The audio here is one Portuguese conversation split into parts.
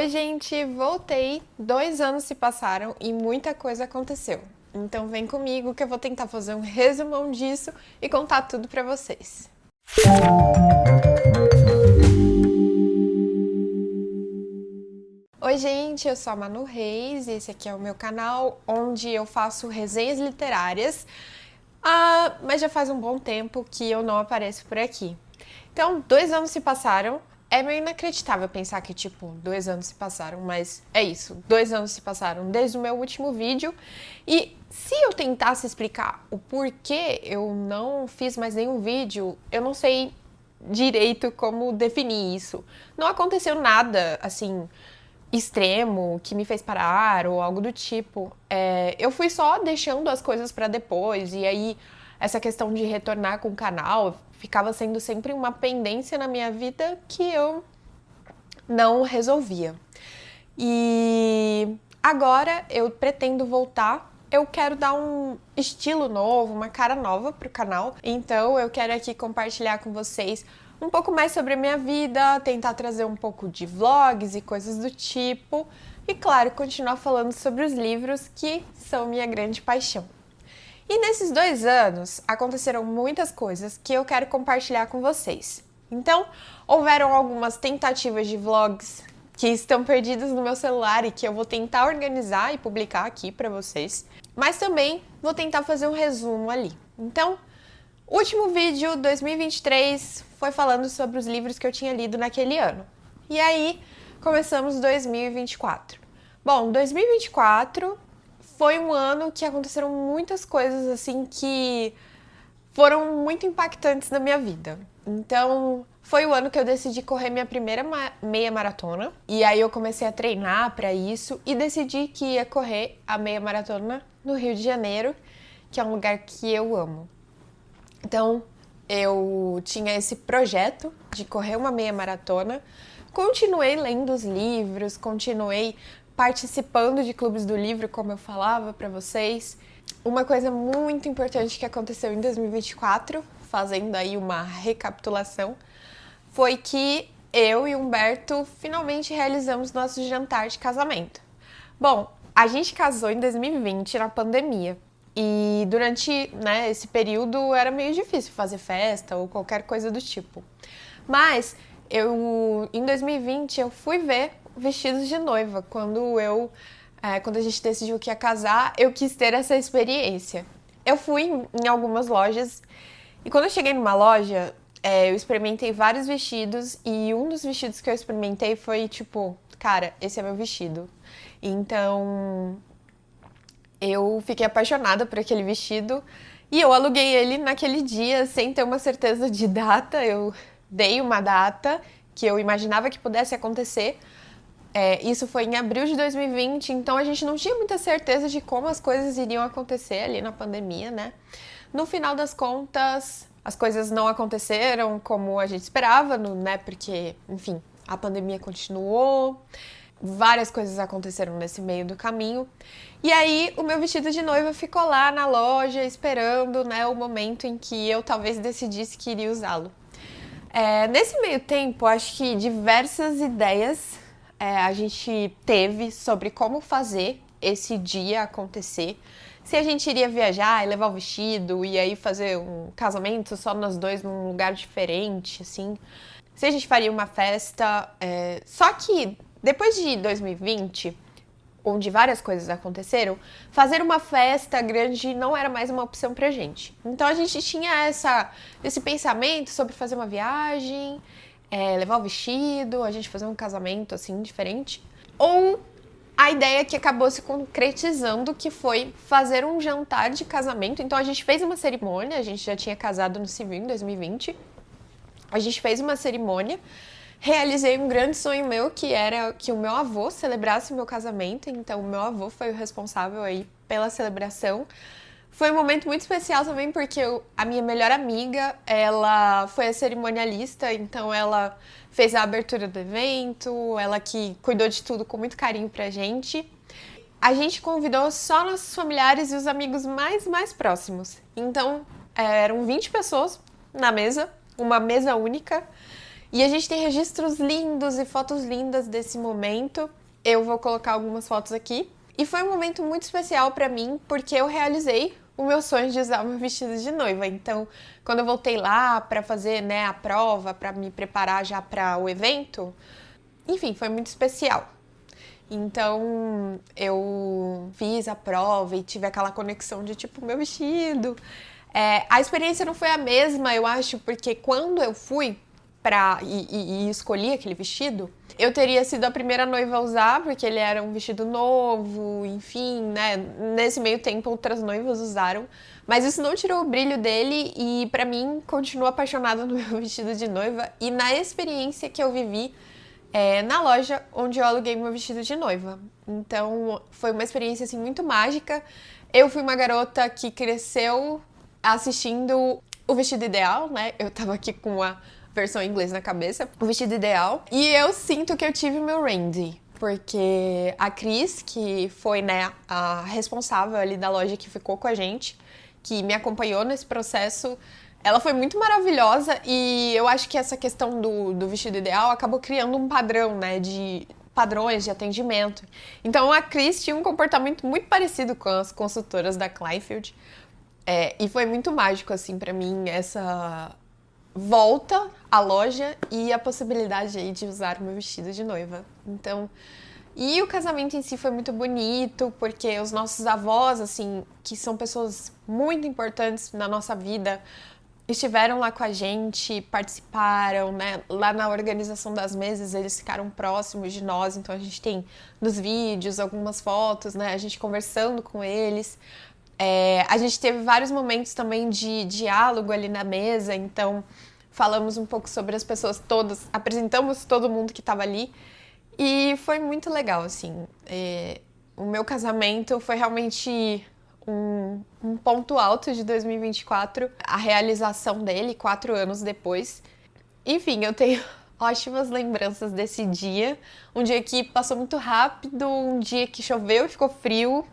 Oi, gente, voltei. 2 anos se passaram e muita coisa aconteceu. Então vem comigo que eu vou tentar fazer um resumão disso e contar tudo pra vocês. Oi, gente, eu sou a Manu Reis e esse aqui é o meu canal onde eu faço resenhas literárias, mas já faz um bom tempo que eu não apareço por aqui. Então, 2 anos se passaram. É meio inacreditável pensar que, 2 anos se passaram, mas é isso. 2 anos se passaram desde o meu último vídeo. E se eu tentasse explicar o porquê eu não fiz mais nenhum vídeo, eu não sei direito como definir isso. Não aconteceu nada, assim, extremo que me fez parar ou algo do tipo. Eu fui só deixando as coisas pra depois e aí essa questão de retornar com o canal ficava sendo sempre uma pendência na minha vida que eu não resolvia. E agora eu pretendo voltar. Eu quero dar um estilo novo, uma cara nova pro canal. Então eu quero aqui compartilhar com vocês um pouco mais sobre a minha vida, tentar trazer um pouco de vlogs e coisas do tipo. E claro, continuar falando sobre os livros que são minha grande paixão. E nesses 2 anos aconteceram muitas coisas que eu quero compartilhar com vocês. Então, houveram algumas tentativas de vlogs que estão perdidos no meu celular e que eu vou tentar organizar e publicar aqui para vocês. Mas também vou tentar fazer um resumo ali. Então, o último vídeo, 2023, foi falando sobre os livros que eu tinha lido naquele ano. E aí, começamos 2024. Bom, 2024 foi um ano que aconteceram muitas coisas assim que foram muito impactantes na minha vida. Então, foi o ano que eu decidi correr minha primeira meia maratona. E aí eu comecei a treinar para isso e decidi que ia correr a meia maratona no Rio de Janeiro, que é um lugar que eu amo. Então, eu tinha esse projeto de correr uma meia maratona. Continuei lendo os livros, continuei participando de clubes do livro, como eu falava para vocês. Uma coisa muito importante que aconteceu em 2024, fazendo aí uma recapitulação, foi que eu e Humberto finalmente realizamos nosso jantar de casamento. Bom, a gente casou em 2020, na pandemia. E durante, esse período era meio difícil fazer festa ou qualquer coisa do tipo. Mas em 2020 eu fui ver vestidos de noiva. Quando a gente decidiu que ia casar, eu quis ter essa experiência. Eu fui em algumas lojas e quando eu cheguei numa loja, eu experimentei vários vestidos e um dos vestidos que eu experimentei foi cara, esse é meu vestido. Então, eu fiquei apaixonada por aquele vestido e eu aluguei ele naquele dia sem ter uma certeza de data. Eu dei uma data que eu imaginava que pudesse acontecer. Isso foi em abril de 2020, então a gente não tinha muita certeza de como as coisas iriam acontecer ali na pandemia, né? No final das contas, as coisas não aconteceram como a gente esperava, né? Porque, enfim, a pandemia continuou, várias coisas aconteceram nesse meio do caminho. E aí, o meu vestido de noiva ficou lá na loja, esperando, né, o momento em que eu talvez decidisse que iria usá-lo. Nesse meio tempo, acho que diversas ideias a gente teve sobre como fazer esse dia acontecer. Se a gente iria viajar e levar o vestido e aí fazer um casamento só nós dois num lugar diferente, assim. Se a gente faria uma festa. Só que depois de 2020, onde várias coisas aconteceram, fazer uma festa grande não era mais uma opção pra gente. Então a gente tinha esse pensamento sobre fazer uma viagem, levar o vestido, a gente fazer um casamento assim diferente. Ou a ideia que acabou se concretizando, que foi fazer um jantar de casamento. Então a gente fez uma cerimônia, a gente já tinha casado no civil em 2020. A gente fez uma cerimônia. Realizei um grande sonho meu, que era que o meu avô celebrasse o meu casamento. Então, o meu avô foi o responsável aí pela celebração. Foi um momento muito especial também, porque a minha melhor amiga, ela foi a cerimonialista, então ela fez a abertura do evento, ela que cuidou de tudo com muito carinho pra gente. A gente convidou só nossos familiares e os amigos mais próximos. Então, eram 20 pessoas na mesa, uma mesa única. E a gente tem registros lindos e fotos lindas desse momento. Eu vou colocar algumas fotos aqui. E foi um momento muito especial pra mim, porque eu realizei o meu sonho de usar o meu vestido de noiva. Então, quando eu voltei lá pra fazer, né, a prova, pra me preparar já para o evento, enfim, foi muito especial. Então, eu fiz a prova e tive aquela conexão de, tipo, meu vestido. A experiência não foi a mesma, eu acho, porque quando eu fui e escolhi aquele vestido, eu teria sido a primeira noiva a usar, porque ele era um vestido novo, enfim, né? Nesse meio tempo, outras noivas usaram. Mas isso não tirou o brilho dele e, pra mim, continuo apaixonada no meu vestido de noiva e na experiência que eu vivi na loja onde eu aluguei meu vestido de noiva. Então, foi uma experiência, assim, muito mágica. Eu fui uma garota que cresceu assistindo O Vestido Ideal, né? Eu tava aqui com a versão em inglês na cabeça, O Vestido Ideal. E eu sinto que eu tive o meu Randy, porque a Cris, que foi, né, a responsável ali da loja que ficou com a gente, que me acompanhou nesse processo, ela foi muito maravilhosa e eu acho que essa questão do vestido ideal acabou criando um padrão, né, de padrões de atendimento. Então a Cris tinha um comportamento muito parecido com as consultoras da Kleinfeld. E foi muito mágico, assim, pra mim, essa volta à loja e a possibilidade aí de usar o meu vestido de noiva. Então, e o casamento em si foi muito bonito, porque os nossos avós, assim, que são pessoas muito importantes na nossa vida, estiveram lá com a gente, participaram, né? Lá na organização das mesas, eles ficaram próximos de nós, então a gente tem nos vídeos algumas fotos, né? A gente conversando com eles. A gente teve vários momentos também de diálogo ali na mesa, então falamos um pouco sobre as pessoas todas, apresentamos todo mundo que estava ali e foi muito legal, assim. O meu casamento foi realmente um ponto alto de 2024, a realização dele 4 anos depois. Enfim, eu tenho ótimas lembranças desse dia, um dia que passou muito rápido, um dia que choveu e ficou frio,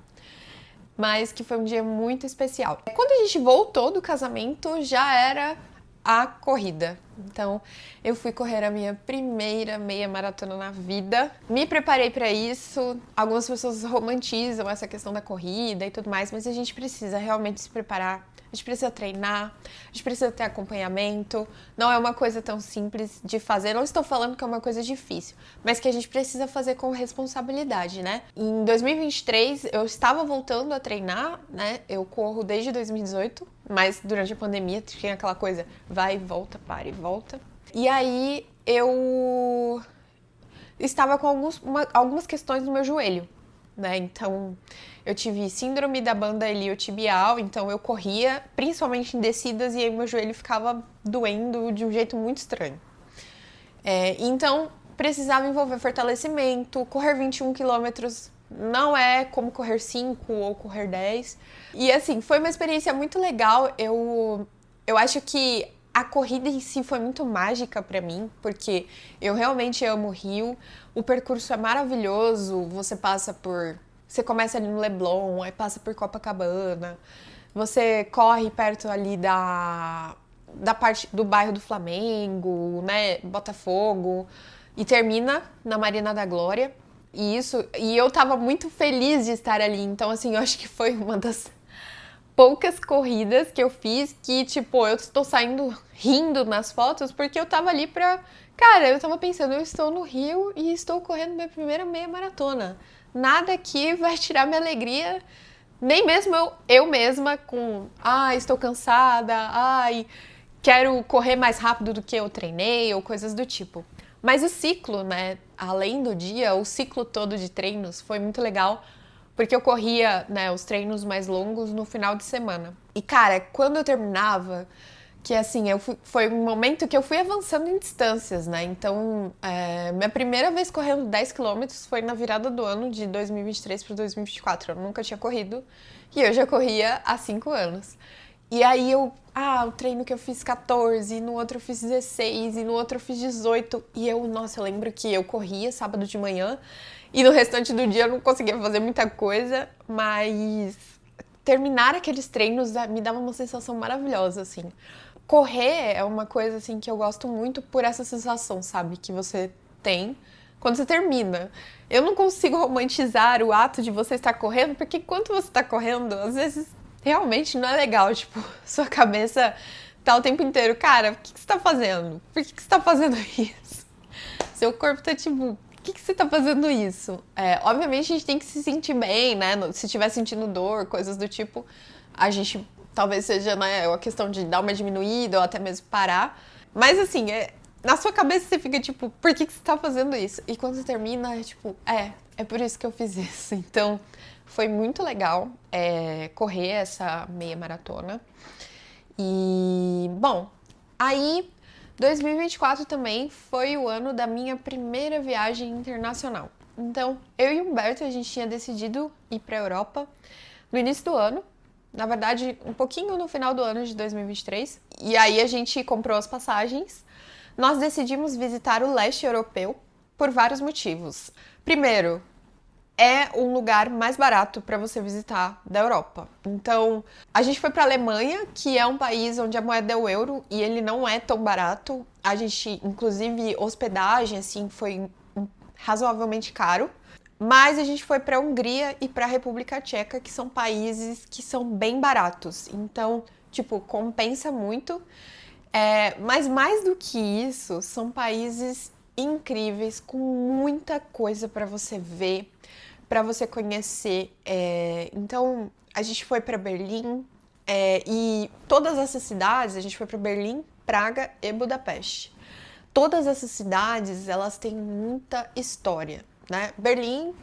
mas que foi um dia muito especial. Quando a gente voltou do casamento, já era a corrida. Então, eu fui correr a minha primeira meia maratona na vida. Me preparei para isso. Algumas pessoas romantizam essa questão da corrida e tudo mais, mas a gente precisa realmente se preparar. A gente precisa treinar, a gente precisa ter acompanhamento. Não é uma coisa tão simples de fazer. Não estou falando que é uma coisa difícil, mas que a gente precisa fazer com responsabilidade, né? Em 2023, eu estava voltando a treinar, né? Eu corro desde 2018, mas durante a pandemia tinha aquela coisa, vai e volta, para e volta. E aí eu estava com algumas questões no meu joelho, né? Então eu tive síndrome da banda iliotibial, então eu corria, principalmente em descidas, e aí meu joelho ficava doendo de um jeito muito estranho. Então precisava envolver fortalecimento, correr 21 quilômetros não é como correr 5 ou correr 10. E assim, foi uma experiência muito legal. Eu acho que a corrida em si foi muito mágica pra mim, porque eu realmente amo o Rio. O percurso é maravilhoso, você começa ali no Leblon, aí passa por Copacabana, você corre perto ali da parte do bairro do Flamengo, né, Botafogo, e termina na Marina da Glória. E eu tava muito feliz de estar ali, então assim, eu acho que foi uma das poucas corridas que eu fiz que, tipo, eu estou saindo rindo nas fotos porque eu tava ali Cara, eu tava pensando, eu estou no Rio e estou correndo minha primeira meia maratona. Nada aqui vai tirar minha alegria, nem mesmo eu mesma estou cansada, quero correr mais rápido do que eu treinei ou coisas do tipo. Mas o ciclo, né, além do dia, o ciclo todo de treinos foi muito legal, porque eu corria, né, os treinos mais longos no final de semana. E, cara, quando eu terminava, que assim, foi um momento que eu fui avançando em distâncias, né? Então, minha primeira vez correndo 10 quilômetros foi na virada do ano de 2023 para 2024. Eu nunca tinha corrido e eu já corria há 5 anos. E aí o treino que eu fiz 14, no outro eu fiz 16, e no outro eu fiz 18. E eu lembro que eu corria sábado de manhã e no restante do dia eu não conseguia fazer muita coisa, mas terminar aqueles treinos me dava uma sensação maravilhosa, assim. correr é uma coisa, assim, que eu gosto muito por essa sensação, sabe? Que você tem quando você termina. Eu não consigo romantizar o ato de você estar correndo, porque enquanto você está correndo, às vezes realmente não é legal. Tipo, sua cabeça tá o tempo inteiro, cara, o que você tá fazendo? Por que você tá fazendo isso? Seu corpo tá tipo, por que você tá fazendo isso? Obviamente a gente tem que se sentir bem, né? Se estiver sentindo dor, coisas do tipo, a gente talvez seja, né, uma questão de dar uma diminuída ou até mesmo parar. Mas assim, na sua cabeça você fica tipo, por que você tá fazendo isso? E quando você termina, é tipo, é por isso que eu fiz isso. Então, foi muito legal correr essa meia maratona. E, bom, aí 2024 também foi o ano da minha primeira viagem internacional. Então, eu e o Humberto, a gente tinha decidido ir para a Europa no início do ano. Na verdade, um pouquinho no final do ano de 2023. E aí a gente comprou as passagens. Nós decidimos visitar o leste europeu por vários motivos. Primeiro, é um lugar mais barato para você visitar da Europa. Então, a gente foi para a Alemanha, que é um país onde a moeda é o euro e ele não é tão barato. A gente, inclusive, hospedagem assim foi razoavelmente caro. Mas a gente foi para a Hungria e para a República Tcheca, que são países que são bem baratos. Então, tipo, compensa muito. Mas mais do que isso, são países incríveis, com muita coisa para você ver, para você conhecer. Então, a gente foi para Berlim e todas essas cidades, a gente foi para Berlim, Praga e Budapeste. Todas essas cidades, elas têm muita história, né? Berlim,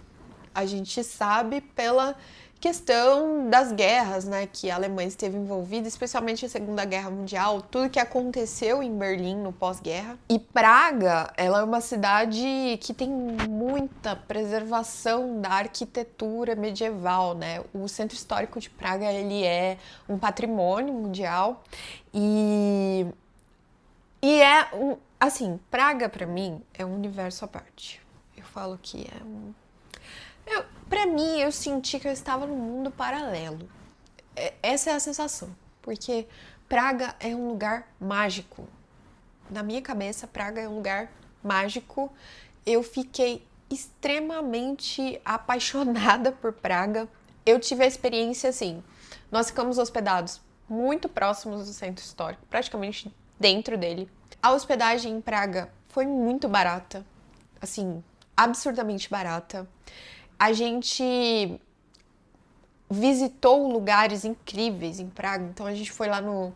a gente sabe pela questão das guerras, né, que a Alemanha esteve envolvida, especialmente a Segunda Guerra Mundial, tudo que aconteceu em Berlim no pós-guerra. E Praga, ela é uma cidade que tem muita preservação da arquitetura medieval, né? O centro histórico de Praga, ele é um patrimônio mundial e assim, Praga pra mim é um universo à parte. Eu falo que é um Pra mim, eu senti que eu estava num mundo paralelo. Essa é a sensação, porque Praga é um lugar mágico. Na minha cabeça, Praga é um lugar mágico. Eu fiquei extremamente apaixonada por Praga. Eu tive a experiência assim, nós ficamos hospedados muito próximos do centro histórico, praticamente dentro dele. A hospedagem em Praga foi muito barata, assim, absurdamente barata. A gente visitou lugares incríveis em Praga. Então a gente foi lá no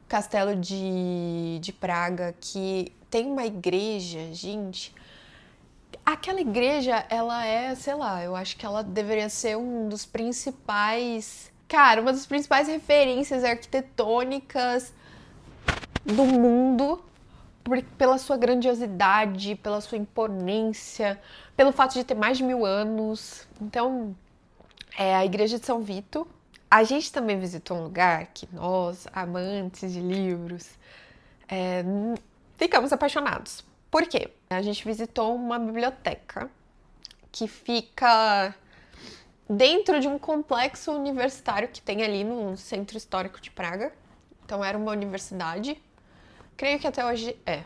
Castelo de Praga, que tem uma igreja, gente. Aquela igreja, ela é, sei lá, eu acho que ela deveria ser um dos principais, cara, uma das principais referências arquitetônicas do mundo. Pela sua grandiosidade, pela sua imponência, pelo fato de ter mais de 1000 anos. Então, a Igreja de São Vito. A gente também visitou um lugar que nós, amantes de livros, ficamos apaixonados. Por quê? A gente visitou uma biblioteca que fica dentro de um complexo universitário que tem ali no Centro Histórico de Praga. Então, era uma universidade. Creio que até hoje é.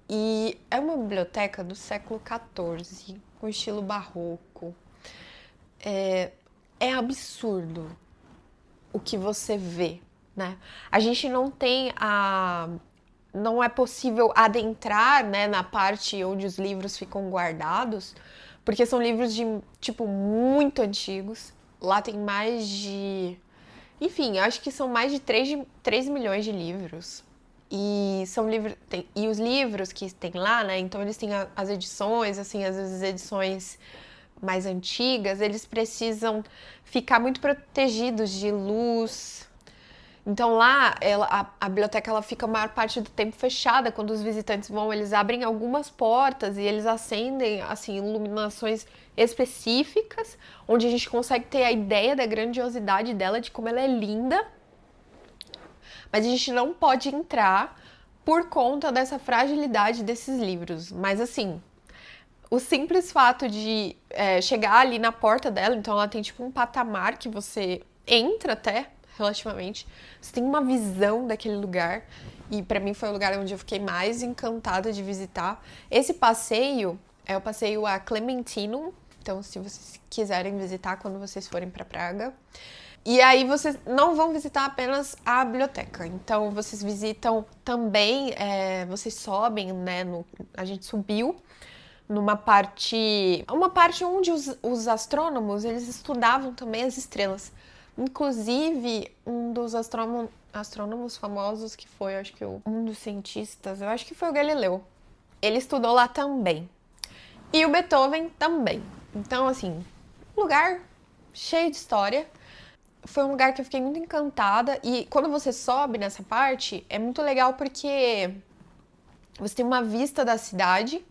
E é uma biblioteca do século XIV, com estilo barroco. É absurdo o que você vê, né? A gente não tem não é possível adentrar, né, na parte onde os livros ficam guardados, porque são livros de, tipo, muito antigos. Lá tem mais de... Enfim, acho que são mais de 3 milhões de livros. E são livros. E os livros que tem lá, né? Então eles têm as edições, assim, às vezes edições mais antigas, eles precisam ficar muito protegidos de luz. Então lá a biblioteca ela fica a maior parte do tempo fechada. Quando os visitantes vão, eles abrem algumas portas e eles acendem assim iluminações específicas, onde a gente consegue ter a ideia da grandiosidade dela, de como ela é linda. Mas a gente não pode entrar por conta dessa fragilidade desses livros. Mas assim, o simples fato de chegar ali na porta dela, então ela tem tipo um patamar que você entra até relativamente. Você tem uma visão daquele lugar. E pra mim foi o lugar onde eu fiquei mais encantada de visitar. Esse passeio é o passeio a Clementinum. Então, se vocês quiserem visitar quando vocês forem pra Praga. E aí vocês não vão visitar apenas a biblioteca. Então, vocês visitam também, vocês sobem, né? A gente subiu numa parte... Uma parte onde os astrônomos, eles estudavam também as estrelas. Inclusive, um dos astrônomos famosos, que foi, acho que um dos cientistas, eu acho que foi o Galileu. Ele estudou lá também. E o Beethoven também. Então, assim, lugar cheio de história. Foi um lugar que eu fiquei muito encantada. E quando você sobe nessa parte, é muito legal porque você tem uma vista da cidade.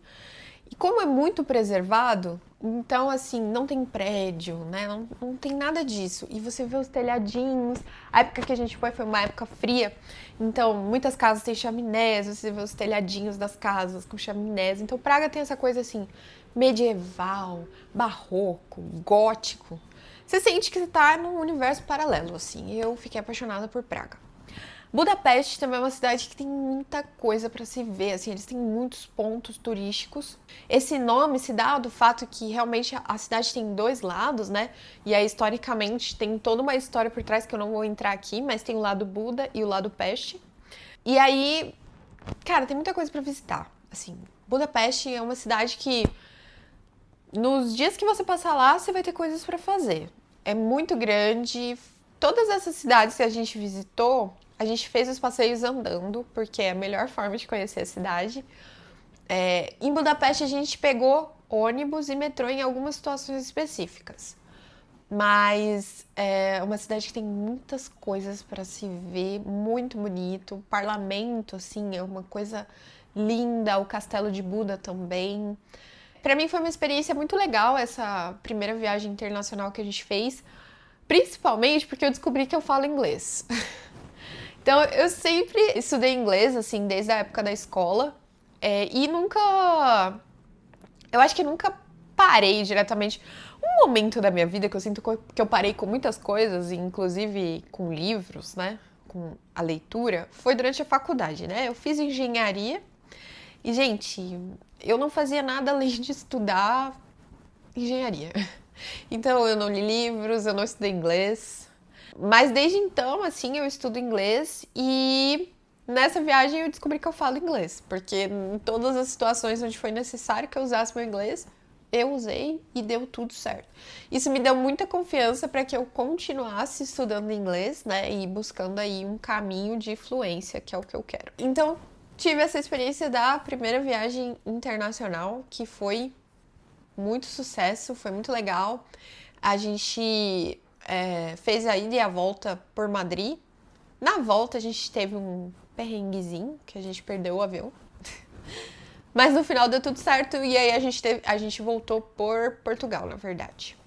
E como é muito preservado, então, assim, não tem prédio, né? Não tem nada disso. E você vê os telhadinhos. A época que a gente foi uma época fria. Então, muitas casas têm chaminés. Você vê os telhadinhos das casas com chaminés. Então, Praga tem essa coisa, assim, medieval, barroco, gótico. Você sente que você tá num universo paralelo, assim. E eu fiquei apaixonada por Praga. Budapeste também é uma cidade que tem muita coisa para se ver, assim, eles têm muitos pontos turísticos. Esse nome se dá do fato que realmente a cidade tem dois lados, né? E aí, historicamente, tem toda uma história por trás que eu não vou entrar aqui, mas tem o lado Buda e o lado Peste. E aí, cara, tem muita coisa para visitar. Assim, Budapeste é uma cidade que nos dias que você passar lá, você vai ter coisas para fazer. É muito grande. Todas essas cidades que a gente visitou, a gente fez os passeios andando, porque é a melhor forma de conhecer a cidade. Em Budapeste, a gente pegou ônibus e metrô em algumas situações específicas. Mas é uma cidade que tem muitas coisas para se ver, muito bonito. O parlamento, assim, é uma coisa linda. O Castelo de Buda também. Para mim foi uma experiência muito legal essa primeira viagem internacional que a gente fez, principalmente porque eu descobri que eu falo inglês. Então eu sempre estudei inglês, assim, desde a época da escola, e nunca. Eu acho que nunca parei diretamente. Um momento da minha vida que eu sinto que eu parei com muitas coisas, inclusive com livros, né? Com a leitura, foi durante a faculdade, né? Eu fiz engenharia. E, gente, eu não fazia nada além de estudar engenharia. Então, eu não li livros, eu não estudei inglês. Mas desde então, assim, eu estudo inglês e nessa viagem eu descobri que eu falo inglês. Porque em todas as situações onde foi necessário que eu usasse meu inglês, eu usei e deu tudo certo. Isso me deu muita confiança para que eu continuasse estudando inglês, né? E buscando aí um caminho de fluência, que é o que eu quero. Então, tive essa experiência da primeira viagem internacional, que foi muito sucesso, foi muito legal. A gente fez a ida e a volta por Madrid. Na volta a gente teve um perrenguezinho, que a gente perdeu o avião. Mas no final deu tudo certo e aí a gente voltou por Portugal, na verdade.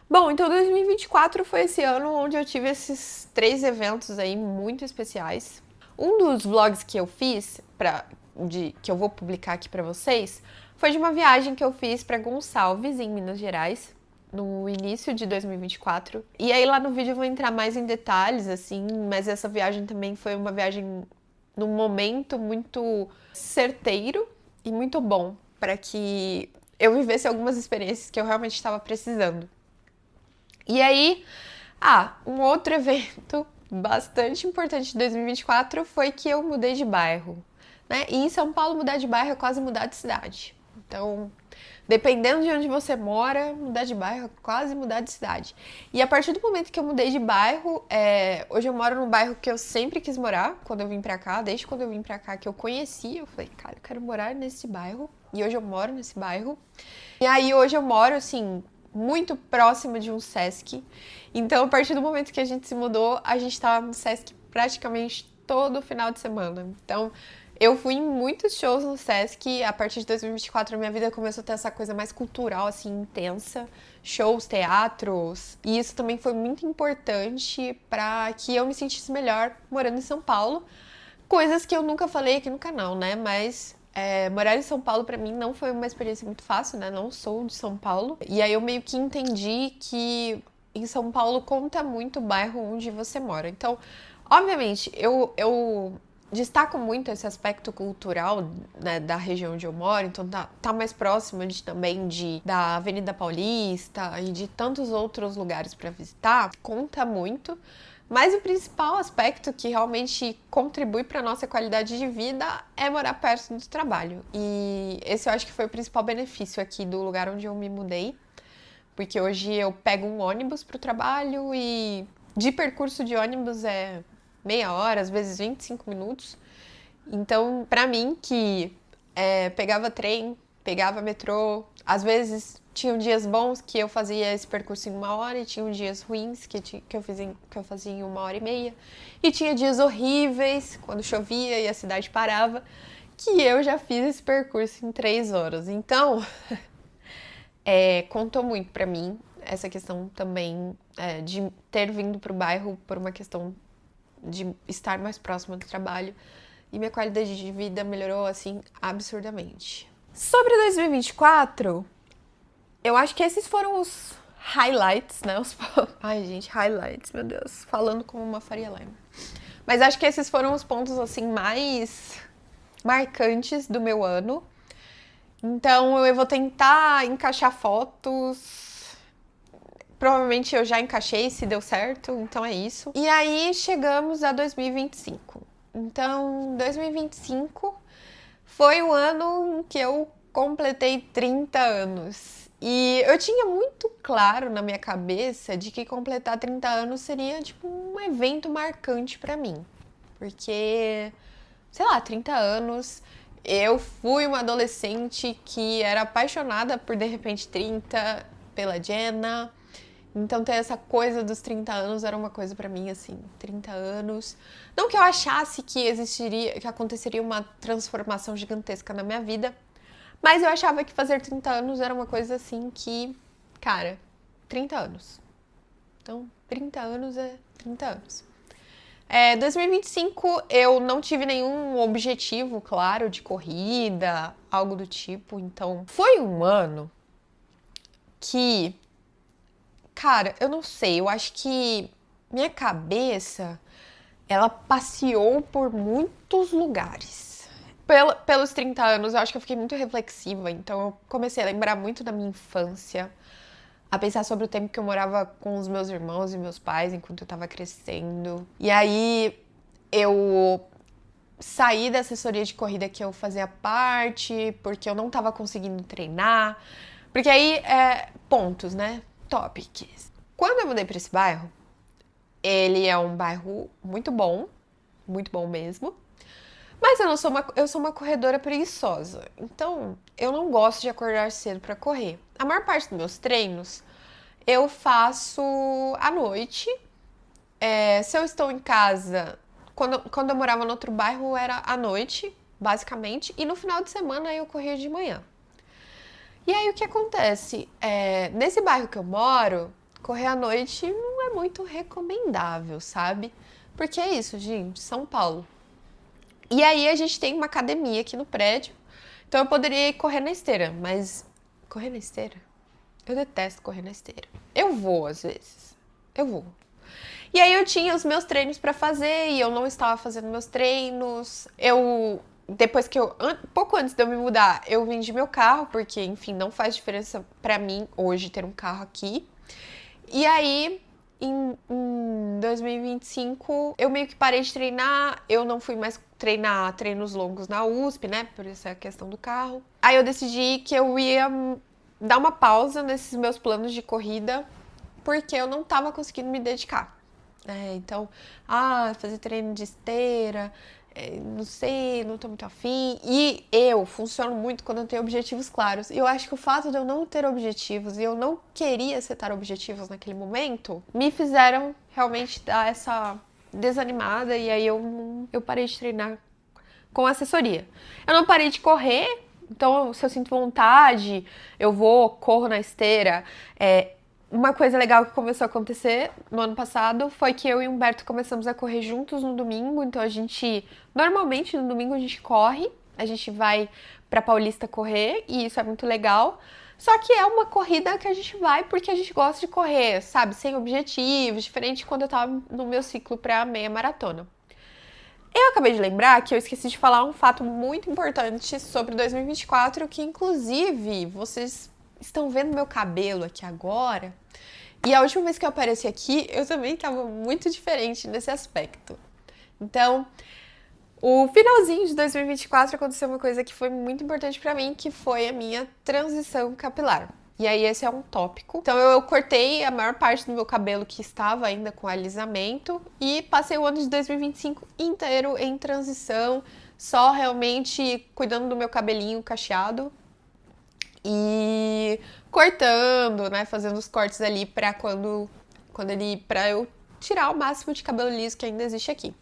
Bom, então 2024 foi esse ano onde eu tive esses 3 eventos aí muito especiais. Um dos vlogs que eu fiz, que eu vou publicar aqui pra vocês, foi de uma viagem que eu fiz pra Gonçalves, em Minas Gerais, no início de 2024. E aí lá no vídeo eu vou entrar mais em detalhes, assim, mas essa viagem também foi uma viagem num momento muito certeiro e muito bom para que eu vivesse algumas experiências que eu realmente estava precisando. E aí, um outro evento bastante importante de 2024 foi que eu mudei de bairro, né? E em São Paulo mudar de bairro é quase mudar de cidade. Então, dependendo de onde você mora, mudar de bairro é quase mudar de cidade. E a partir do momento que eu mudei de bairro, hoje eu moro num bairro que eu sempre quis morar, quando eu vim pra cá, desde quando eu vim pra cá que eu conheci, eu falei, cara, eu quero morar nesse bairro. E hoje eu moro nesse bairro. E aí hoje eu moro, assim, muito próximo de um Sesc. Então, a partir do momento que a gente se mudou, a gente tava no Sesc praticamente todo final de semana. Então, eu fui em muitos shows no Sesc. A partir de 2024, a minha vida começou a ter essa coisa mais cultural, assim, intensa. Shows, teatros. E isso também foi muito importante para que eu me sentisse melhor morando em São Paulo. Coisas que eu nunca falei aqui no canal, né? Mas morar em São Paulo pra mim não foi uma experiência muito fácil, né? Não sou de São Paulo. E aí eu meio que entendi que em São Paulo conta muito o bairro onde você mora. Então, obviamente, eu destaco muito esse aspecto cultural, né, da região onde eu moro, então tá mais próximo também da Avenida Paulista e de tantos outros lugares para visitar, conta muito. Mas o principal aspecto que realmente contribui para nossa qualidade de vida é morar perto do trabalho. E esse eu acho que foi o principal benefício aqui do lugar onde eu me mudei, porque hoje eu pego um ônibus para o trabalho e de percurso de ônibus é meia hora, às vezes 25 minutos. Então, para mim, que pegava trem, pegava metrô, às vezes tinham dias bons que eu fazia esse percurso em 1 hora e tinham dias ruins que eu fazia em 1 hora e meia. E tinha dias horríveis, quando chovia e a cidade parava, que eu já fiz esse percurso em 3 horas. Então, contou muito pra mim essa questão também de ter vindo pro bairro por uma questão de estar mais próxima do trabalho. E minha qualidade de vida melhorou, assim, absurdamente. Sobre 2024, eu acho que esses foram os highlights, né? Ai, gente, highlights, meu Deus. Falando como uma Faria Lima. Mas acho que esses foram os pontos, assim, mais marcantes do meu ano. Então, eu vou tentar encaixar fotos. Provavelmente eu já encaixei, se deu certo, então é isso. E aí, chegamos a 2025. Então, 2025 foi o ano em que eu completei 30 anos. E eu tinha muito claro na minha cabeça de que completar 30 anos seria tipo um evento marcante pra mim. Porque, sei lá, 30 anos, eu fui uma adolescente que era apaixonada por De Repente 30, pela Jenna. Então ter essa coisa dos 30 anos era uma coisa pra mim, assim, 30 anos. Não que eu achasse que aconteceria uma transformação gigantesca na minha vida, mas eu achava que fazer 30 anos era uma coisa assim que, cara, 30 anos. Então, 30 anos é 30 anos. 2025 eu não tive nenhum objetivo, claro, de corrida, algo do tipo. Então, foi um ano que, cara, eu não sei, eu acho que minha cabeça, ela passeou por muitos lugares. Pelos 30 anos, eu acho que eu fiquei muito reflexiva, então eu comecei a lembrar muito da minha infância, a pensar sobre o tempo que eu morava com os meus irmãos e meus pais enquanto eu tava crescendo. E aí eu saí da assessoria de corrida que eu fazia parte, porque eu não tava conseguindo treinar. Porque aí, pontos, né? Topics. Quando eu mudei pra esse bairro, ele é um bairro muito bom mesmo. Mas eu sou uma corredora preguiçosa, então eu não gosto de acordar cedo pra correr. A maior parte dos meus treinos eu faço à noite. Se eu estou em casa, quando eu morava no outro bairro era à noite, basicamente, e no final de semana eu corria de manhã. E aí o que acontece? Nesse bairro que eu moro, correr à noite não é muito recomendável, sabe? Porque é isso, gente, São Paulo. E aí a gente tem uma academia aqui no prédio, então eu poderia ir correr na esteira, mas correr na esteira? Eu detesto correr na esteira. Eu vou às vezes, eu vou. E aí eu tinha os meus treinos pra fazer e eu não estava fazendo meus treinos. Pouco antes de eu me mudar, eu vendi meu carro, porque enfim, não faz diferença pra mim hoje ter um carro aqui. E aí em 2025, eu meio que parei de treinar, eu não fui mais treinar treinos longos na USP, né, por essa questão do carro. Aí eu decidi que eu ia dar uma pausa nesses meus planos de corrida, porque eu não tava conseguindo me dedicar. Então, fazer treino de esteira, não sei, não tô muito afim. E eu funciono muito quando eu tenho objetivos claros. E eu acho que o fato de eu não ter objetivos e eu não queria setar objetivos naquele momento, me fizeram realmente dar essa desanimada. E aí eu parei de treinar com assessoria. Eu não parei de correr, então se eu sinto vontade, eu corro na esteira. Uma coisa legal que começou a acontecer no ano passado foi que eu e o Humberto começamos a correr juntos no domingo. Então normalmente no domingo a gente corre, a gente vai pra Paulista correr e isso é muito legal. Só que é uma corrida que a gente vai porque a gente gosta de correr, sabe? Sem objetivos, diferente de quando eu tava no meu ciclo pra meia maratona. Eu acabei de lembrar que eu esqueci de falar um fato muito importante sobre 2024, que inclusive vocês estão vendo meu cabelo aqui agora. E a última vez que eu apareci aqui, eu também estava muito diferente nesse aspecto. Então, o finalzinho de 2024 aconteceu uma coisa que foi muito importante pra mim, que foi a minha transição capilar. E aí esse é um tópico. Então eu cortei a maior parte do meu cabelo que estava ainda com alisamento e passei o ano de 2025 inteiro em transição, só realmente cuidando do meu cabelinho cacheado e cortando, né, fazendo os cortes ali pra para eu tirar o máximo de cabelo liso que ainda existe aqui.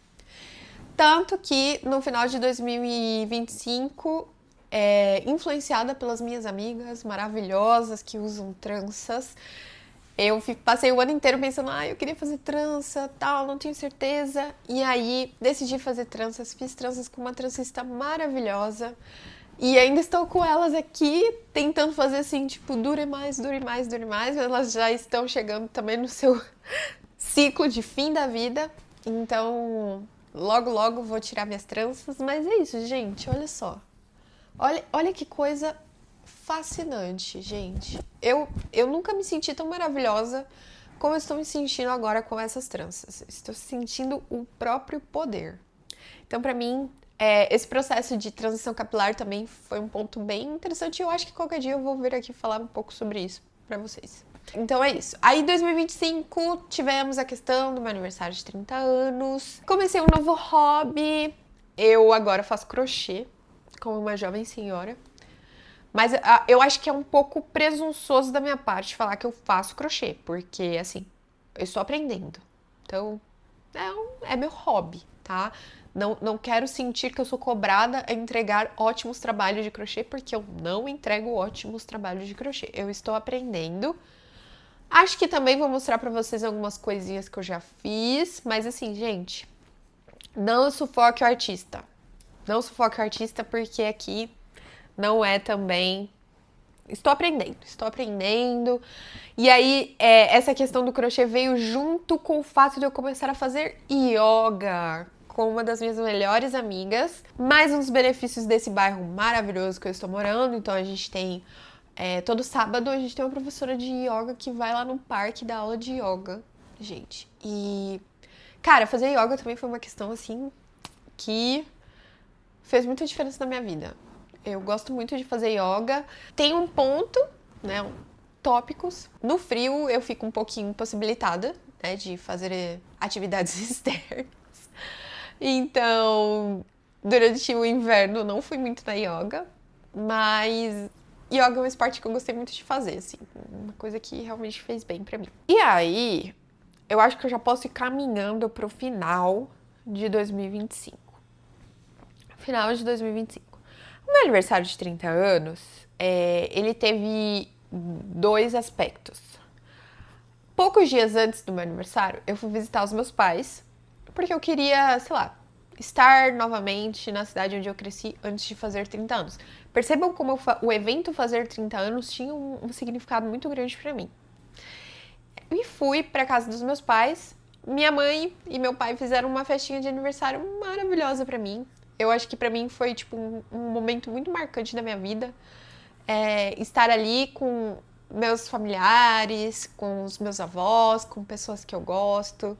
Tanto que no final de 2025, influenciada pelas minhas amigas maravilhosas que usam tranças, eu passei o ano inteiro pensando, eu queria fazer trança, tal, não tenho certeza. E aí decidi fazer tranças, fiz tranças com uma trancista maravilhosa. E ainda estou com elas aqui, tentando fazer assim, tipo, dure mais, dure mais, dure mais. Elas já estão chegando também no seu ciclo de fim da vida. Então, logo, logo vou tirar minhas tranças. Mas é isso, gente, olha só. Olha que coisa fascinante, gente. Eu nunca me senti tão maravilhosa como eu estou me sentindo agora com essas tranças. Estou sentindo o próprio poder. Então, pra mim, esse processo de transição capilar também foi um ponto bem interessante. E eu acho que qualquer dia eu vou vir aqui falar um pouco sobre isso pra vocês. Então é isso. Aí em 2025 tivemos a questão do meu aniversário de 30 anos. Comecei um novo hobby. Eu agora faço crochê, como uma jovem senhora. Mas eu acho que é um pouco presunçoso da minha parte falar que eu faço crochê, porque, assim, eu estou aprendendo. Então, é meu hobby, tá? Não quero sentir que eu sou cobrada a entregar ótimos trabalhos de crochê, porque eu não entrego ótimos trabalhos de crochê. Eu estou aprendendo. Acho que também vou mostrar pra vocês algumas coisinhas que eu já fiz, mas assim, gente, não sufoque o artista. Não sufoque o artista, porque aqui não é também. Estou aprendendo. E aí, essa questão do crochê veio junto com o fato de eu começar a fazer yoga com uma das minhas melhores amigas. Mais uns benefícios desse bairro maravilhoso que eu estou morando. Então, a gente tem. Todo sábado, a gente tem uma professora de yoga que vai lá no parque dar aula de yoga, gente. E, cara, fazer yoga também foi uma questão, assim, que fez muita diferença na minha vida. Eu gosto muito de fazer yoga. Tem um ponto, né, tópicos. No frio eu fico um pouquinho impossibilitada, né, de fazer atividades externas. Então, durante o inverno não fui muito na yoga, mas yoga é um esporte que eu gostei muito de fazer, assim, uma coisa que realmente fez bem pra mim. E aí, eu acho que eu já posso ir caminhando pro final de 2025. Final de 2025. O meu aniversário de 30 anos, ele teve dois aspectos. Poucos dias antes do meu aniversário, eu fui visitar os meus pais, porque eu queria, sei lá, estar novamente na cidade onde eu cresci antes de fazer 30 anos. Percebam como o evento fazer 30 anos tinha um significado muito grande pra mim. E fui pra casa dos meus pais. Minha mãe e meu pai fizeram uma festinha de aniversário maravilhosa pra mim. Eu acho que pra mim foi, tipo, um momento muito marcante da minha vida. Estar ali com meus familiares, com os meus avós, com pessoas que eu gosto.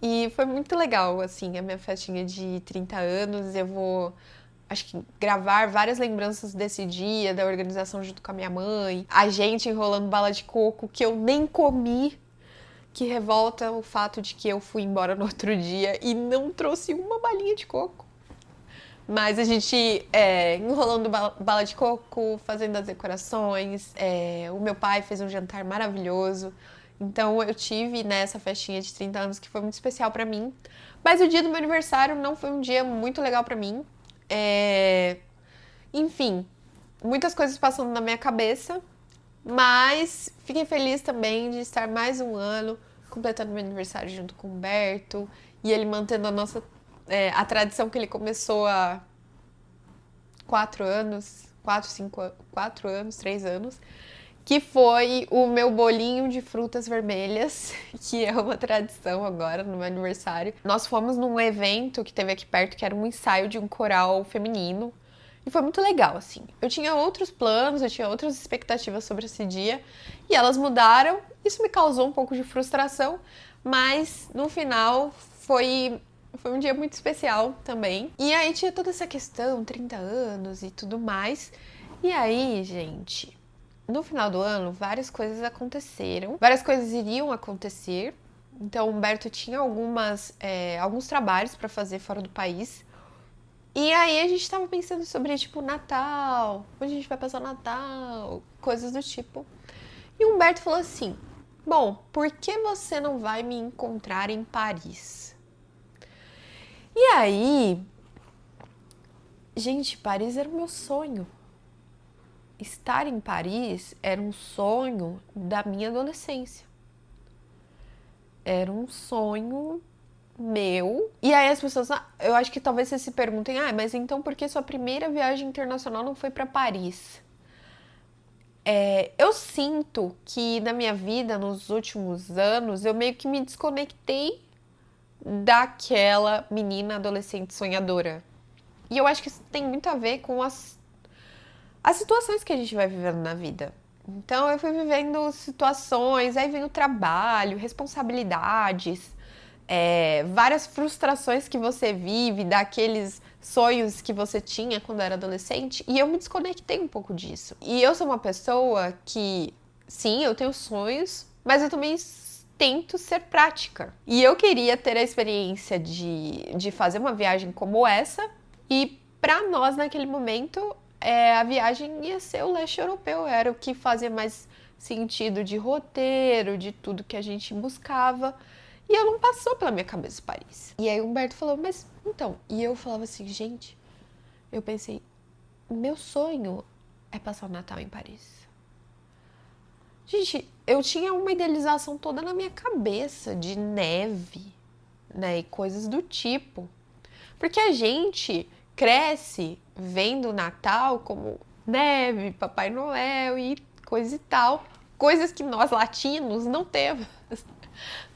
E foi muito legal, assim, a minha festinha de 30 anos. Eu vou, acho que, gravar várias lembranças desse dia, da organização junto com a minha mãe. A gente enrolando bala de coco, que eu nem comi, que revolta o fato de que eu fui embora no outro dia e não trouxe uma balinha de coco. Mas a gente enrolando bala de coco, fazendo as decorações. O meu pai fez um jantar maravilhoso. Então eu tive nessa festinha de 30 anos que foi muito especial pra mim. Mas o dia do meu aniversário não foi um dia muito legal pra mim. Enfim, muitas coisas passando na minha cabeça. Mas fiquei feliz também de estar mais um ano completando meu aniversário junto com o Humberto. E ele mantendo a tradição que ele começou há 4 anos, 3 anos. que foi o meu bolinho de frutas vermelhas, que é uma tradição agora no meu aniversário. Nós fomos num evento que teve aqui perto, que era um ensaio de um coral feminino, e foi muito legal, assim. Eu tinha outros planos, eu tinha outras expectativas sobre esse dia, e elas mudaram. Isso me causou um pouco de frustração, mas no final foi um dia muito especial também. E aí tinha toda essa questão, 30 anos e tudo mais. E aí, gente, no final do ano, várias coisas aconteceram. Várias coisas iriam acontecer. Então, o Humberto tinha alguns trabalhos para fazer fora do país. E aí a gente tava pensando sobre, tipo, Natal, onde a gente vai passar o Natal, coisas do tipo. E o Humberto falou assim, bom, por que você não vai me encontrar em Paris? E aí, gente, Paris era o meu sonho. Estar em Paris era um sonho da minha adolescência. Era um sonho meu. E aí as pessoas, eu acho que talvez vocês se perguntem, mas então por que sua primeira viagem internacional não foi para Paris? Eu sinto que na minha vida, nos últimos anos, eu meio que me desconectei daquela menina adolescente sonhadora. E eu acho que isso tem muito a ver com as situações que a gente vai vivendo na vida. Então eu fui vivendo situações, aí vem o trabalho, responsabilidades, várias frustrações que você vive, daqueles sonhos que você tinha quando era adolescente, e eu me desconectei um pouco disso. E eu sou uma pessoa que, sim, eu tenho sonhos, mas eu também tento ser prática. E eu queria ter a experiência de fazer uma viagem como essa, e para nós naquele momento, a viagem ia ser o leste europeu, era o que fazia mais sentido de roteiro, de tudo que a gente buscava. E eu não passou pela minha cabeça Paris. E aí o Humberto falou, mas então. E eu falava assim, gente, eu pensei, meu sonho é passar o Natal em Paris. Gente, eu tinha uma idealização toda na minha cabeça de neve, né, e coisas do tipo. Porque a gente cresce vendo o Natal como neve, Papai Noel e coisa e tal. Coisas que nós latinos não temos.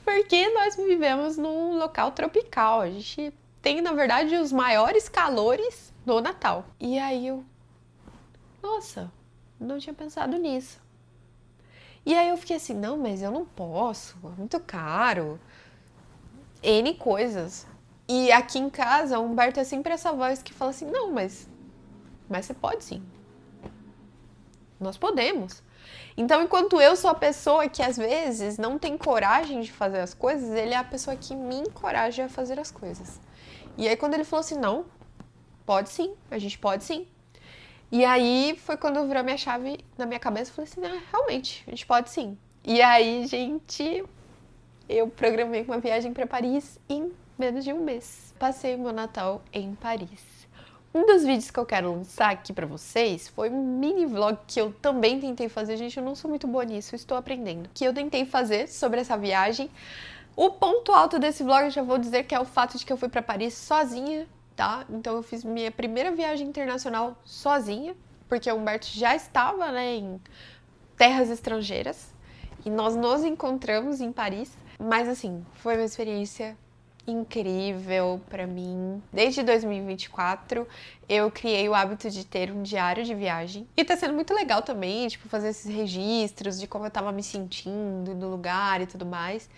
Porque nós vivemos num local tropical. A gente tem, na verdade, os maiores calores no Natal. E aí nossa, não tinha pensado nisso. E aí eu fiquei assim, não, mas eu não posso, é muito caro. N coisas. E aqui em casa, o Humberto é sempre essa voz que fala assim, não, mas você pode sim. Nós podemos. Então, enquanto eu sou a pessoa que às vezes não tem coragem de fazer as coisas, ele é a pessoa que me encoraja a fazer as coisas. E aí, quando ele falou assim, não, pode sim, a gente pode sim. E aí foi quando virou minha chave na minha cabeça, eu falei assim, realmente, a gente pode sim. E aí, gente, eu programei uma viagem para Paris em menos de um mês. Passei o meu Natal em Paris. Um dos vídeos que eu quero lançar aqui pra vocês foi um mini vlog que eu também tentei fazer. Gente, eu não sou muito boa nisso, estou aprendendo. Que eu tentei fazer sobre essa viagem. O ponto alto desse vlog, eu já vou dizer que é o fato de que eu fui pra Paris sozinha, tá? Então eu fiz minha primeira viagem internacional sozinha, porque o Humberto já estava, né, em terras estrangeiras. E nós nos encontramos em Paris. Mas assim, foi uma experiência incrível pra mim. Desde 2024, eu criei o hábito de ter um diário de viagem. E tá sendo muito legal também, tipo, fazer esses registros de como eu tava me sentindo no lugar e tudo mais.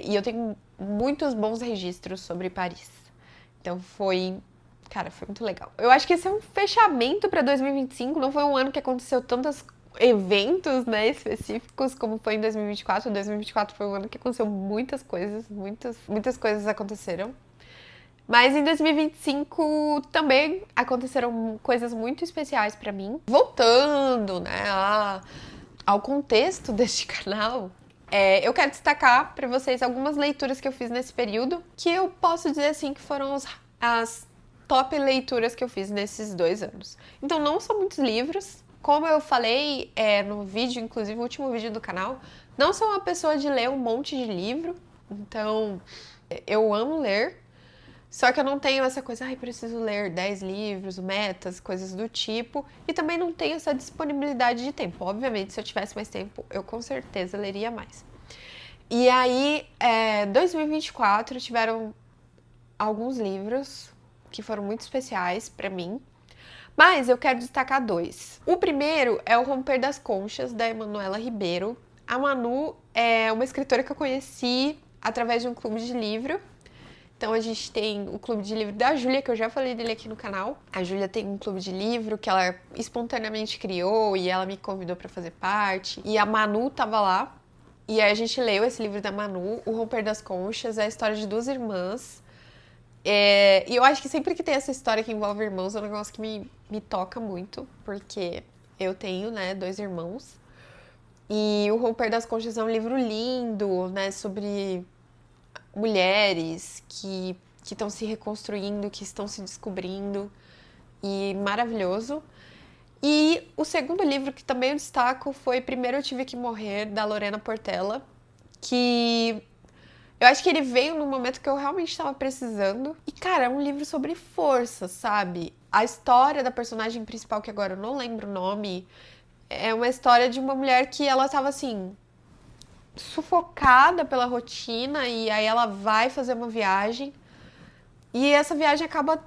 E eu tenho muitos bons registros sobre Paris. Então cara, foi muito legal. Eu acho que esse é um fechamento pra 2025. Não foi um ano que aconteceu tantas eventos, né, específicos, como foi em 2024. 2024 foi um ano que aconteceu muitas coisas, muitas coisas aconteceram. Mas em 2025 também aconteceram coisas muito especiais pra mim. Voltando, né, ao contexto deste canal, eu quero destacar pra vocês algumas leituras que eu fiz nesse período, que eu posso dizer assim que foram as top leituras que eu fiz nesses 2 anos. Então não são muitos livros. Como eu falei no vídeo, inclusive o último vídeo do canal, não sou uma pessoa de ler um monte de livro, então eu amo ler, Só que eu não tenho essa coisa, ai, preciso ler 10 livros, metas, coisas do tipo. E também não tenho essa disponibilidade de tempo. Obviamente, se eu tivesse mais tempo, eu com certeza leria mais. E aí, 2024 tiveram alguns livros que foram muito especiais pra mim. Mas eu quero destacar dois. O primeiro é O Romper das Conchas, da Emanuela Ribeiro. A Manu é uma escritora que eu conheci através de um clube de livro. Então a gente tem o clube de livro da Júlia, que eu já falei dele aqui no canal. A Júlia tem um clube de livro que ela espontaneamente criou e ela me convidou para fazer parte. E a Manu tava lá. E aí a gente leu esse livro da Manu, O Romper das Conchas, é a história de duas irmãs. E eu acho que sempre que tem essa história que envolve irmãos é um negócio que me toca muito, porque eu tenho, né, dois irmãos. E O Romper das Conchas é um livro lindo, né, sobre mulheres que estão se reconstruindo, que estão se descobrindo, e maravilhoso. E o segundo livro que também eu destaco foi Primeiro Eu Tive Que Morrer, da Lorena Portela, que eu acho que ele veio num momento que eu realmente estava precisando. E, cara, é um livro sobre força, sabe? A história da personagem principal, que agora eu não lembro o nome, é uma história de uma mulher que ela estava assim, sufocada pela rotina, e aí ela vai fazer uma viagem. E essa viagem acaba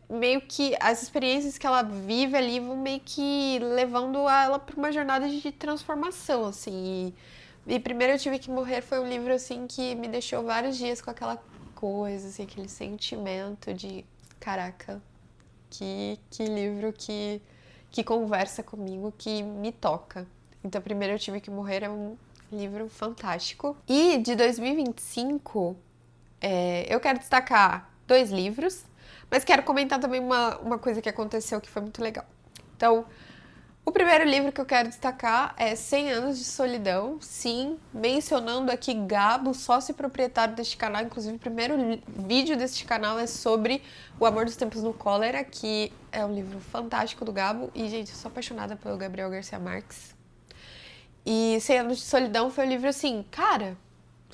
meio que as experiências que ela vive ali vão meio que levando ela para uma jornada de transformação, assim. E Primeiro Eu Tive Que Morrer foi um livro, assim, que me deixou vários dias com aquela coisa, assim, aquele sentimento de, caraca, que livro que conversa comigo, que me toca. Então, Primeiro Eu Tive Que Morrer é um livro fantástico. E de 2025, eu quero destacar dois livros, mas quero comentar também uma coisa que aconteceu que foi muito legal. Então, o primeiro livro que eu quero destacar é 100 Anos de Solidão, sim, mencionando aqui Gabo, sócio proprietário deste canal. Inclusive, o primeiro vídeo deste canal é sobre O Amor dos Tempos no Cólera, que é um livro fantástico do Gabo. E, gente, eu sou apaixonada pelo Gabriel Garcia Marques. E 100 Anos de Solidão foi um livro, assim, cara,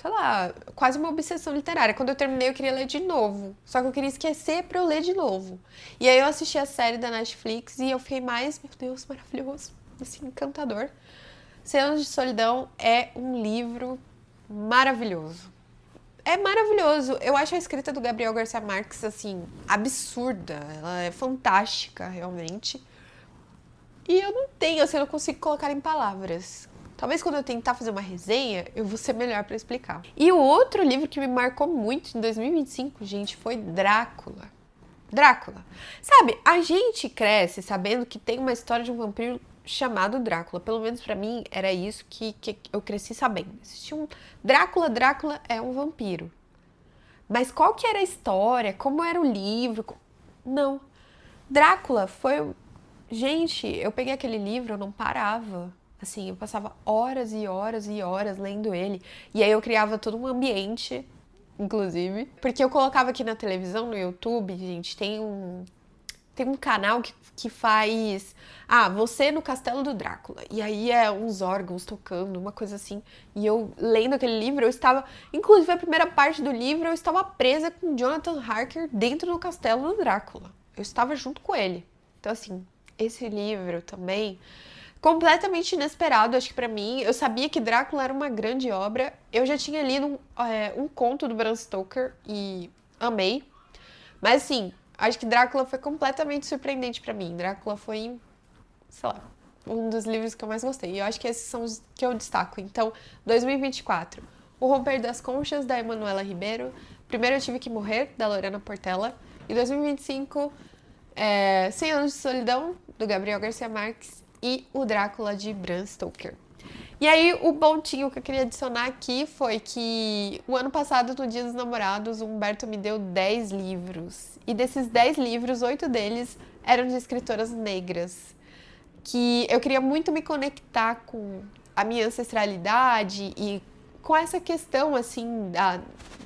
sei lá, quase uma obsessão literária. Quando eu terminei, eu queria ler de novo. Só que eu queria esquecer pra eu ler de novo. E aí eu assisti a série da Netflix e eu fiquei mais, meu Deus, maravilhoso, assim, encantador. 100 Anos de Solidão é um livro maravilhoso. É maravilhoso. Eu acho a escrita do Gabriel Garcia Marques, assim, absurda. Ela é fantástica, realmente. E eu não tenho, assim, eu não consigo colocar em palavras. Talvez quando eu tentar fazer uma resenha, eu vou ser melhor pra explicar. E o outro livro que me marcou muito em 2025, gente, foi Drácula. Drácula. Sabe, a gente cresce sabendo que tem uma história de um vampiro chamado Drácula. Pelo menos pra mim era isso que eu cresci sabendo. Existia um Drácula, Drácula é um vampiro. Mas qual que era a história? Como era o livro? Não. Drácula foi... Gente, eu peguei aquele livro, eu não parava. Assim, eu passava horas e horas e horas lendo ele. E aí eu criava todo um ambiente, inclusive. Porque eu colocava aqui na televisão, no YouTube, gente, tem um canal que faz... Ah, você no Castelo do Drácula. E aí é uns órgãos tocando, uma coisa assim. E eu, lendo aquele livro, eu estava... Inclusive, a primeira parte do livro, eu estava presa com Jonathan Harker dentro do Castelo do Drácula. Eu estava junto com ele. Então, assim, esse livro também... Completamente inesperado, acho que pra mim. Eu sabia que Drácula era uma grande obra. Eu já tinha lido um conto do Bram Stoker e amei. Mas assim, acho que Drácula foi completamente surpreendente pra mim. Drácula foi, sei lá, um dos livros que eu mais gostei. E eu acho que esses são os que eu destaco. Então, 2024, O Romper das Conchas, da Emanuela Ribeiro. Primeiro Eu Tive Que Morrer, da Lorena Portela. E 2025, 100 Anos de Solidão, do Gabriel Garcia Marques. E o Drácula, de Bram Stoker. E aí, o pontinho que eu queria adicionar aqui foi que o ano passado, no Dia dos Namorados, o Humberto me deu 10 livros. E desses 10 livros, 8 deles eram de escritoras negras. Que eu queria muito me conectar com a minha ancestralidade e com essa questão, assim,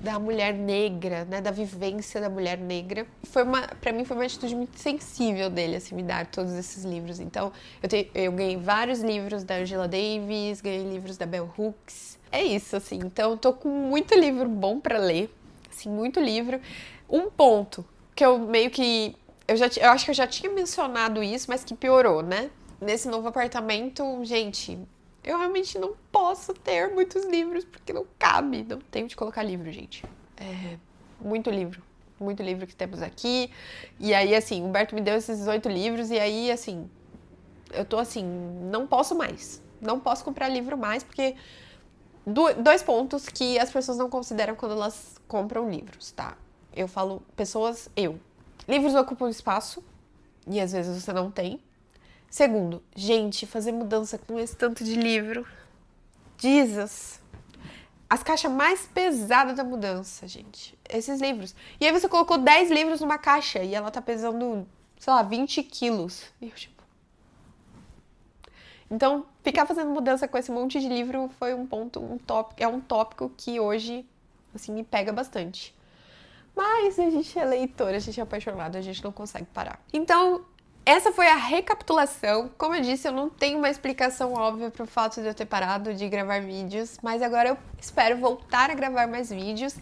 da mulher negra, né, da vivência da mulher negra. Pra mim foi uma atitude muito sensível dele, assim, me dar todos esses livros. Então, eu ganhei vários livros da Angela Davis, ganhei livros da Bell Hooks. É isso, assim. Então, tô com muito livro bom pra ler, assim, muito livro. Um ponto que eu meio que... eu acho que eu já tinha mencionado isso, mas que piorou, né? Nesse novo apartamento, gente, eu realmente não posso ter muitos livros, porque não cabe. Não tenho de colocar livro, gente. É muito livro. Muito livro que temos aqui. E aí, assim, o Humberto me deu esses 8 livros, e aí, assim, eu tô assim, não posso mais. Não posso comprar livro mais, porque... Dois pontos que as pessoas não consideram quando elas compram livros, tá? Eu falo, pessoas, eu. Livros ocupam espaço, e às vezes você não tem. Segundo, gente, fazer mudança com esse tanto de livro. Jesus. As caixas mais pesadas da mudança, gente. Esses livros. E aí você colocou 10 livros numa caixa e ela tá pesando, sei lá, 20 quilos. E eu, tipo... Então, ficar fazendo mudança com esse monte de livro foi um ponto, é um tópico que hoje, assim, me pega bastante. Mas a gente é leitor, a gente é apaixonado, a gente não consegue parar. Então, essa foi a recapitulação. Como eu disse, eu não tenho uma explicação óbvia para o fato de eu ter parado de gravar vídeos, mas agora eu espero voltar a gravar mais vídeos.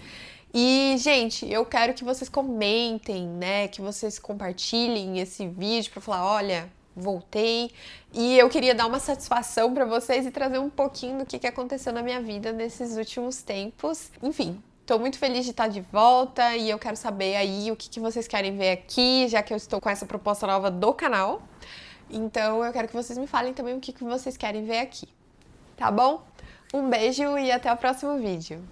E, gente, eu quero que vocês comentem, né? Que vocês compartilhem esse vídeo para falar, olha, voltei. E eu queria dar uma satisfação para vocês e trazer um pouquinho do que aconteceu na minha vida nesses últimos tempos. Enfim, tô muito feliz de estar de volta e eu quero saber aí o que vocês querem ver aqui, já que eu estou com essa proposta nova do canal. Então eu quero que vocês me falem também o que vocês querem ver aqui, tá bom? Um beijo e até o próximo vídeo.